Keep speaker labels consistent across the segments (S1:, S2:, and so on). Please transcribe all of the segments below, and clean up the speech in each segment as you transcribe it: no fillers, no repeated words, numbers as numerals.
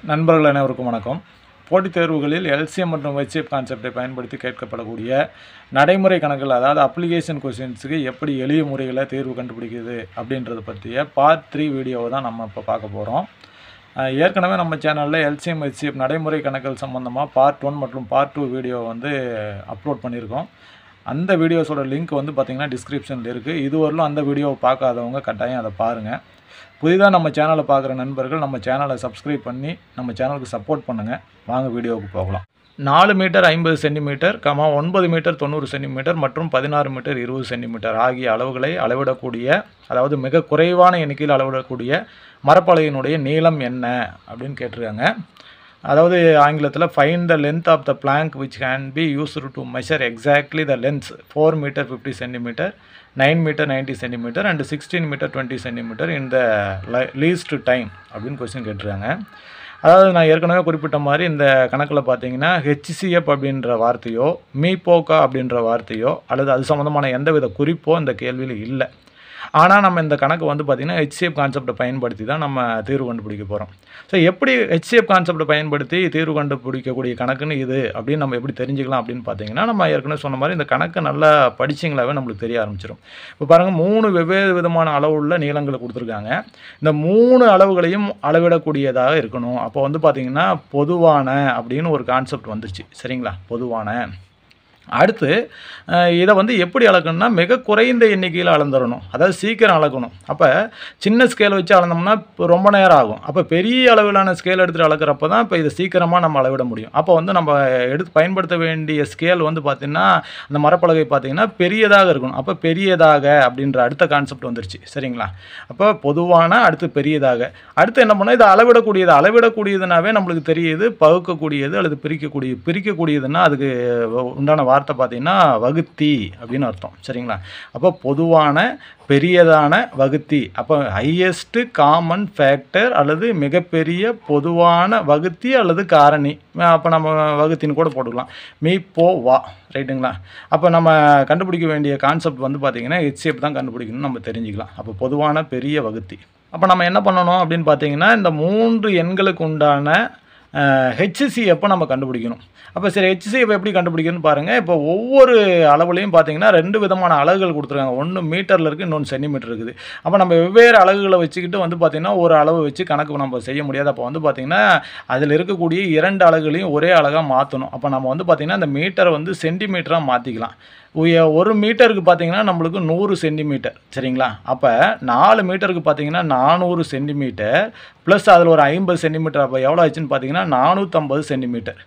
S1: நண்பர்கள் அனைவருக்கும் வணக்கம். போட்டித் தேர்வுகளில் எல்சிஎம் மற்றும் ஹெச்சிஎஃப் கான்செப்டை பயன்படுத்தி கேட்கப்படக்கூடிய நடைமுறை கணக்குகள், அதாவது அப்ளிகேஷன் கொஸ்டின்ஸுக்கு எப்படி எளிய முறையில் தேர்வு கண்டுபிடிக்குது அப்படின்றத பற்றிய பார்ட் 3 வீடியோவை தான் நம்ம இப்போ பார்க்க போகிறோம். ஏற்கனவே நம்ம சேனலில் எல்சிஎம் ஹெச்சிஎஃப் நடைமுறை கணக்குகள் சம்மந்தமாக பார்ட் 1 மற்றும் பார்ட் 2 வீடியோ அப்லோட் பண்ணியிருக்கோம். அந்த வீடியோஸோட லிங்க் பார்த்திங்கன்னா டிஸ்கிரிப்ஷனில் இருக்குது. இதுவரையிலும் அந்த வீடியோவை பார்க்காதவங்க கட்டாயம் அதை பாருங்கள். புதிதாக நம்ம சேனலை பார்க்குற நண்பர்கள் நம்ம சேனலை சப்ஸ்கிரைப் பண்ணி நம்ம சேனலுக்கு சப்போர்ட் பண்ணுங்கள். வாங்க வீடியோவுக்கு போகலாம். 4 மீட்டர் 50 சென்டிமீட்டர், 9 மீட்டர் 90 சென்டிமீட்டர் மற்றும் 16 மீட்டர் 20 சென்டிமீட்டர் ஆகிய அளவுகளை அளவிடக்கூடிய, அதாவது மிக குறைவான எண்ணிக்கையில் அளவிடக்கூடிய மரப்பலகையினுடைய நீளம் என்ன அப்படின்னு கேட்டிருக்காங்க. அதாவது ஆங்கிலத்தில் find the length of the plank which can be used to measure exactly the lengths 4 metre 50 centimetre, 9 metre 90 centimetre and 16 metre 20 centimetre in the least time அப்படின்னு கொஸ்டின் கேட்டிருக்காங்க. அதாவது நான் ஏற்கனவே குறிப்பிட்ட மாதிரி இந்த கணக்கில் பார்த்தீங்கன்னா ஹெச்சிஎஃப் அப்படின்ற வார்த்தையோ மீபோகா அப்படின்ற வார்த்தையோ அல்லது அது சம்மந்தமான எந்தவித குறிப்போ இந்த கேள்வியில் இல்லை. ஆனால் நம்ம இந்த கணக்கு பார்த்திங்கன்னா ஹெச்சிஎஃப் கான்செப்டை பயன்படுத்தி தான் நம்ம தீர்வு கண்டுபிடிக்க போகிறோம். ஸோ எப்படி ஹெச்சிஎஃப் கான்செப்டை பயன்படுத்தி தீர்வு கண்டுபிடிக்கக்கூடிய கணக்குன்னு இது அப்படின்னு நம்ம எப்படி தெரிஞ்சுக்கலாம் அப்படின்னு பார்த்தீங்கன்னா, நம்ம ஏற்கனவே சொன்ன மாதிரி இந்த கணக்கு நல்லா படிச்சிங்களாவே நம்மளுக்கு தெரிய ஆரம்பிச்சிடும். இப்போ பாருங்கள், 3 வெவ்வேறு விதமான அளவுள்ள நீளங்களை கொடுத்துருக்காங்க. இந்த 3 அளவுகளையும் அளவிடக்கூடியதாக இருக்கணும். அப்போ பார்த்திங்கன்னா பொதுவான அப்படின்னு ஒரு கான்செப்ட் வந்துருச்சு. சரிங்களா? பொதுவான. அடுத்து இதை எப்படி அளக்கணும்னா மிக குறைந்த எண்ணிக்கையில் அளந்துடணும். அதாவது சீக்கிரம் அளக்கணும். அப்போ சின்ன ஸ்கேல் வச்சு அளந்தோம்னா ரொம்ப நேரம் ஆகும். அப்போ பெரிய அளவிலான ஸ்கேல் எடுத்துகிட்டு அளக்கிறப்ப தான் இப்போ இதை சீக்கிரமாக நம்ம அளவிட முடியும். அப்போ நம்ம பயன்படுத்த வேண்டிய ஸ்கேல் பார்த்திங்கன்னா அந்த மரப்பலகை பார்த்திங்கன்னா பெரியதாக இருக்கணும். அப்போ பெரியதாக அப்படின்ற அடுத்த கான்செப்ட் வந்துருச்சு. சரிங்களா? அப்போ பொதுவான, அடுத்து பெரியதாக. அடுத்து என்ன பண்ணால் இதை அளவிடக்கூடியதுனாவே நம்மளுக்கு தெரியுது பகுக்கக்கூடியது அல்லது பிரிக்கக்கூடியதுன்னா அதுக்கு உண்டான வார்த்தை பார்த்தீங்கன்னா வகுத்தி அப்படின்னு அர்த்தம். சரிங்களா? அப்போ பொதுவான, பெரியதான, வகுத்தி. அப்போ ஹையஸ்ட் காமன் ஃபேக்டர் அல்லது மிகப்பெரிய பொதுவான வகுத்தி அல்லது காரணி. அப்போ நம்ம வகுத்தின்னு கூட போட்டுக்கலாம். மீ வா. ரைட்டுங்களா? அப்போ நம்ம கண்டுபிடிக்க வேண்டிய கான்செப்ட் பார்த்திங்கன்னா ஹெச்சிஎஃப் தான் கண்டுபிடிக்கணும்னு நம்ம தெரிஞ்சுக்கலாம். அப்போ பொதுவான, பெரிய, வகுத்தி. அப்போ நம்ம என்ன பண்ணணும் அப்படின்னு பார்த்தீங்கன்னா, இந்த 3 எண்களுக்கு உண்டான ஹெச்சிஎஃப்பை நம்ம கண்டுபிடிக்கணும். அப்போ சரி, ஹெச்சிஎஃப் எப்படி கண்டுபிடிக்கணும்னு பாருங்கள். இப்போ ஒவ்வொரு அளவுலையும் பார்த்தீங்கன்னா 2 விதமான அலகுகள் கொடுத்துருக்காங்க. ஒன்று மீட்டரில் இருக்குது, இன்னொன்று சென்டிமீட்டர் இருக்குது. அப்போ நம்ம வெவ்வேறு அலகுகளை வச்சுக்கிட்டு பார்த்திங்கன்னா ஒரு அளவு வச்சு கணக்கு நம்ம செய்ய முடியாது. அப்போ பார்த்திங்கன்னா அதில் இருக்கக்கூடிய 2 அலகுகளையும் ஒரே அலகாக மாற்றணும். அப்போ நம்ம பார்த்திங்கன்னா அந்த மீட்டரை சென்டிமீட்டராக மாற்றிக்கலாம். 1 மீட்டருக்கு பார்த்திங்கன்னா நம்மளுக்கு 100 சென்டிமீட்டர். சரிங்களா? அப்போ 4 மீட்டருக்கு பார்த்திங்கன்னா 400 சென்டிமீட்டர் ப்ளஸ் அதில் ஒரு 50 சென்டிமீட்டர். அப்போ எவ்வளோ ஆச்சுன்னு பார்த்தீங்கன்னா 450 சென்டிமீட்டர்.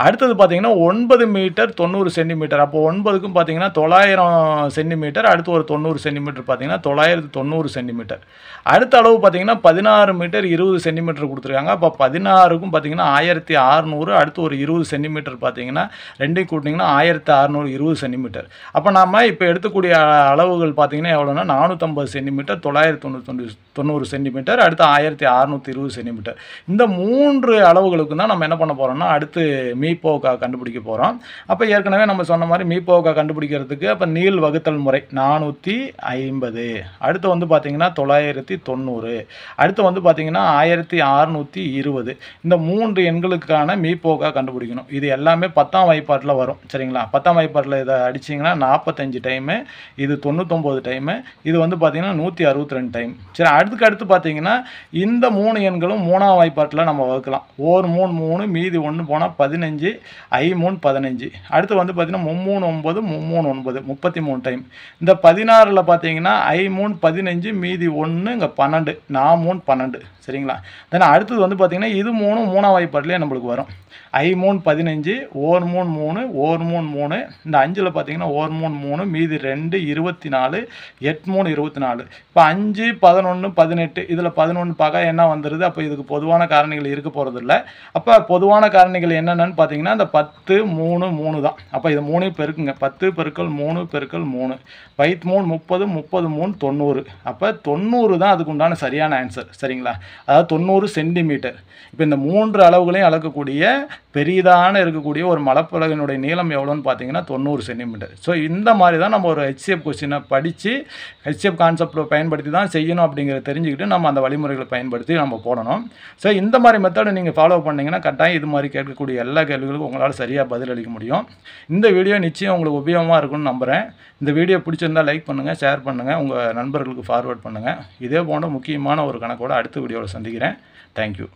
S1: அடுத்தது பார்த்தீங்கன்னா 9 மீட்டர் 90 சென்டிமீட்டர். அப்போ 9க்கும் பார்த்தீங்கன்னா 900 சென்டிமீட்டர். அடுத்து ஒரு 90 சென்டிமீட்டர் பார்த்தீங்கன்னா 990 சென்டிமீட்டர். அடுத்த அளவு பார்த்தீங்கன்னா 16 மீட்டர் 20 சென்டிமீட்டர் கொடுத்துருக்காங்க. அப்போ 16க்கும் பார்த்தீங்கன்னா 1600. அடுத்து ஒரு 20 சென்டிமீட்டர் பார்த்தீங்கன்னா ரெண்டையும் கூட்டிங்கன்னா 1620 சென்டிமீட்டர். அப்போ நாம் இப்போ எடுத்துக்கூடிய அளவுகள் பார்த்தீங்கன்னா எவ்வளோன்னா 450 சென்டிமீட்டர், 990 சென்டிமீட்டர், அடுத்து 1620 சென்டிமீட்டர். இந்த 3 அளவுகளுக்கு தான் நம்ம என்ன பண்ண போகிறோம்னா அடுத்து மீபோகா கண்டுபிடிக்க போகிறோம். அப்போ ஏற்கனவே நம்ம சொன்ன மாதிரி மீபோகா கண்டுபிடிக்கிறதுக்கு அப்போ நீள் வகுத்தல் முறை 450. அடுத்து பார்த்தீங்கன்னா 990. அடுத்து பார்த்தீங்கன்னா 1620. இந்த 3 எண்களுக்கான மீபோகா கண்டுபிடிக்கணும். இது எல்லாமே 10ஆம் வாய்ப்பாட்டில் வரும். சரிங்களா? 10ஆம் வாய்ப்பாட்டில் இதை அடிச்சிங்கன்னா 45 டைமு, இது 99 டைமு, இது பார்த்தீங்கன்னா 162 டைம். சரி, அடுத்து பார்த்தீங்கன்னா இந்த 3 எண்களும் 3ஆம் வாய்ப்பாட்டில் நம்ம வகுக்கலாம். 1 3 3 மீதி 1 போனால் 15, I 3 15. அடுத்து பார்த்தீங்கன்னா 3 9 9 33 டைம். இந்த 16ல் பார்த்தீங்கன்னா I 3 15 மீதி 1 இங்கே 12, 4 12. சரிங்களா? தென் அடுத்தது பார்த்தீங்கன்னா இது 3ஆம் வாய்ப்பாட்டிலே நம்மளுக்கு வரும். I 3 15, 1 3 3, 1 3 3. இந்த 5ல் பார்த்தீங்கன்னா 1 3 3 மீதி 2 24, 8 3 24. இப்போ 5 11 18. இதில் 11 பார்க்க என்ன வந்துடுது? அப்போ இதுக்கு பொதுவான காரணிகள் இருக்க போகிறது இல்லை. அப்போ பொதுவான காரணிகள் என்னென்னு பார்த்தீங்கன்னா இந்த 10 3 3 தான். அப்போ இது 3 பெருக்குங்க. 10 பெருக்கல் 3 பெருக்கல் 3 5 3 30 30 3 90. அப்போ 90 தான் அதுக்கு உண்டான சரியான ஆன்சர். சரிங்களா? அதாவது 90 சென்டிமீட்டர். இப்போ இந்த 3 அளவுகளையும் அளக்கக்கூடிய பெரிதான இருக்கக்கூடிய ஒரு மலைப்பலகையினுடைய நீளம் எவ்வளோன்னு பார்த்தீங்கன்னா 90 சென்டிமீட்டர். ஸோ இந்த மாதிரி தான் நம்ம ஒரு HCF கொஸ்டினை படித்து HCF கான்செப்டை பயன்படுத்தி தான் செய்யணும் அப்படிங்கிறத தெரிஞ்சுக்கிட்டு நம்ம அந்த வழிமுறைகளை பயன்படுத்தி நம்ம போடணும். ஸோ இந்த மாதிரி மெத்தடை நீங்கள் ஃபாலோ பண்ணிங்கன்னா கட்டாயம் இது மாதிரி கேட்கக்கூடிய எல்லா கேள்விகளுக்கும் உங்களால் சரியாக பதிலளிக்க முடியும். இந்த வீடியோ நிச்சயம் உங்களுக்கு உபயோகமாக இருக்கும்னு நம்புகிறேன். இந்த வீடியோ பிடிச்சிருந்தால் லைக் பண்ணுங்கள், ஷேர் பண்ணுங்கள், உங்கள் நண்பர்களுக்கு ஃபார்வர்ட் பண்ணுங்கள். இதே போன்ற முக்கியமான ஒரு கணக்கோடு அடுத்த வீடியோவில் சந்திக்கிறேன். தேங்க்யூ.